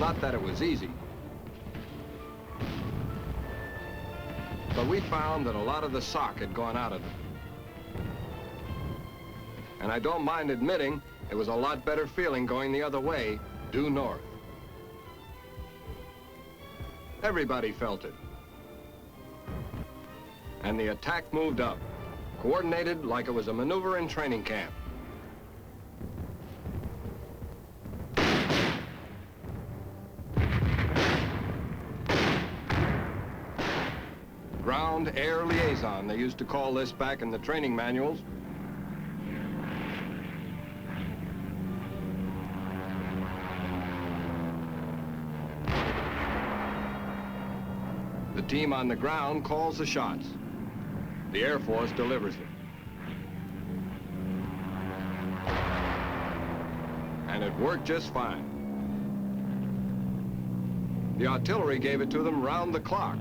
Not that it was easy, but we found that a lot of the sock had gone out of them. And I don't mind admitting, it was a lot better feeling going the other way, due north. Everybody felt it. And the attack moved up, coordinated like it was a maneuver in training camp. Ground-air liaison, they used to call this back in the training manuals. The team on the ground calls the shots. The Air Force delivers them. And it worked just fine. The artillery gave it to them round the clock.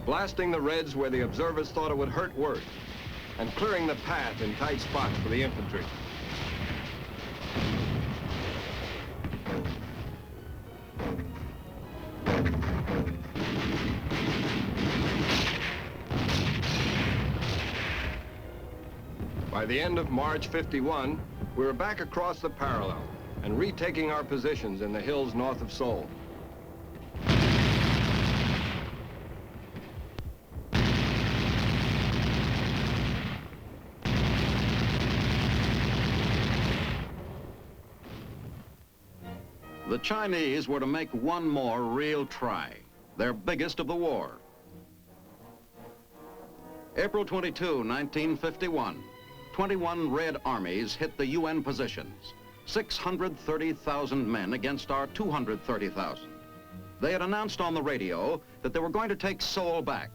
Blasting the Reds where the observers thought it would hurt worse, and clearing the path in tight spots for the infantry. By the end of March '51, we were back across the parallel and retaking our positions in the hills north of Seoul. The Chinese were to make one more real try, their biggest of the war. April 22, 1951, 21 Red armies hit the UN positions, 630,000 men against our 230,000. They had announced on the radio that they were going to take Seoul back,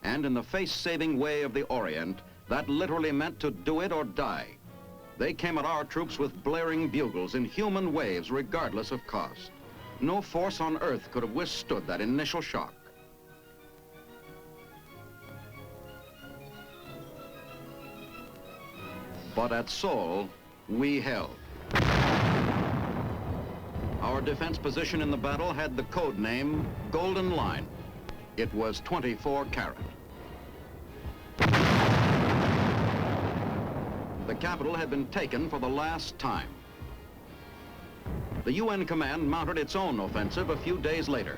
and in the face-saving way of the Orient, that literally meant to do it or die. They came at our troops with blaring bugles in human waves, regardless of cost. No force on earth could have withstood that initial shock. But at Seoul, we held. Our defense position in the battle had the code name Golden Line. It was 24 carat. The capital had been taken for the last time. The UN command mounted its own offensive a few days later.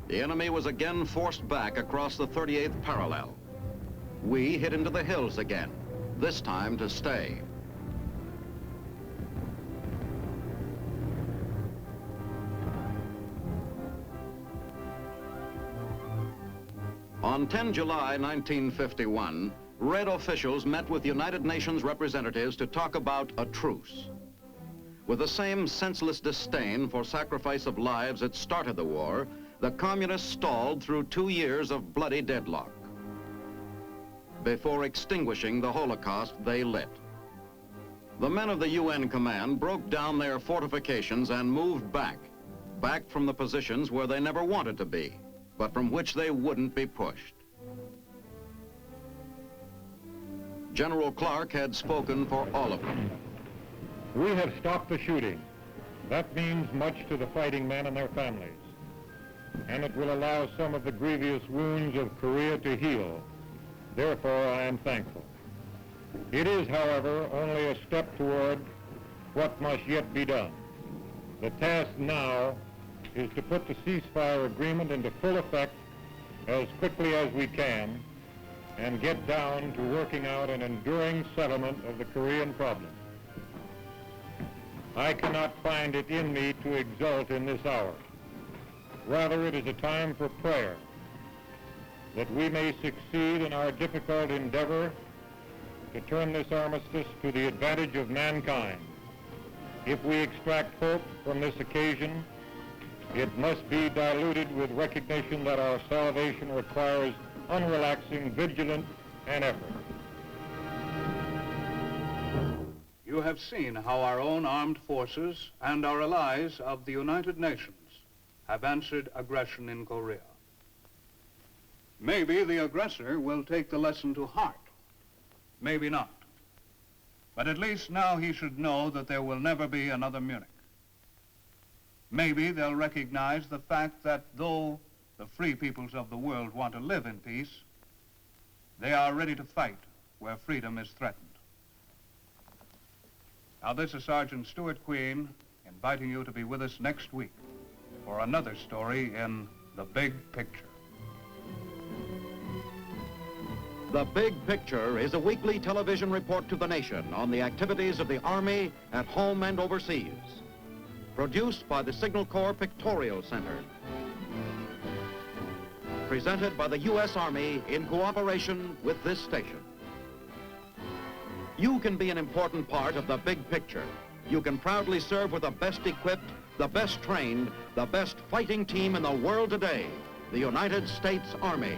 The enemy was again forced back across the 38th parallel. We hit into the hills again, this time to stay. On 10 July 1951, Red officials met with United Nations representatives to talk about a truce. With the same senseless disdain for sacrifice of lives that started the war, the communists stalled through 2 years of bloody deadlock. Before extinguishing the Holocaust they lit. The men of the UN command broke down their fortifications and moved back from the positions where they never wanted to be, but from which they wouldn't be pushed. General Clark had spoken for all of them. We have stopped the shooting. That means much to the fighting men and their families, and it will allow some of the grievous wounds of Korea to heal. Therefore, I am thankful. It is, however, only a step toward what must yet be done. The task now is to put the ceasefire agreement into full effect as quickly as we can and get down to working out an enduring settlement of the Korean problem. I cannot find it in me to exult in this hour. Rather, it is a time for prayer, that we may succeed in our difficult endeavor to turn this armistice to the advantage of mankind. If we extract hope from this occasion, it must be diluted with recognition that our salvation requires unrelaxing vigilance and effort. You have seen how our own armed forces and our allies of the United Nations have answered aggression in Korea. Maybe the aggressor will take the lesson to heart. Maybe not. But at least now he should know that there will never be another Munich. Maybe they'll recognize the fact that though the free peoples of the world want to live in peace, they are ready to fight where freedom is threatened. Now, this is Sergeant Stuart Queen inviting you to be with us next week for another story in The Big Picture. The Big Picture is a weekly television report to the nation on the activities of the Army at home and overseas. Produced by the Signal Corps Pictorial Center. Presented by the U.S. Army in cooperation with this station. You can be an important part of the big picture. You can proudly serve with the best equipped, the best trained, the best fighting team in the world today, the United States Army.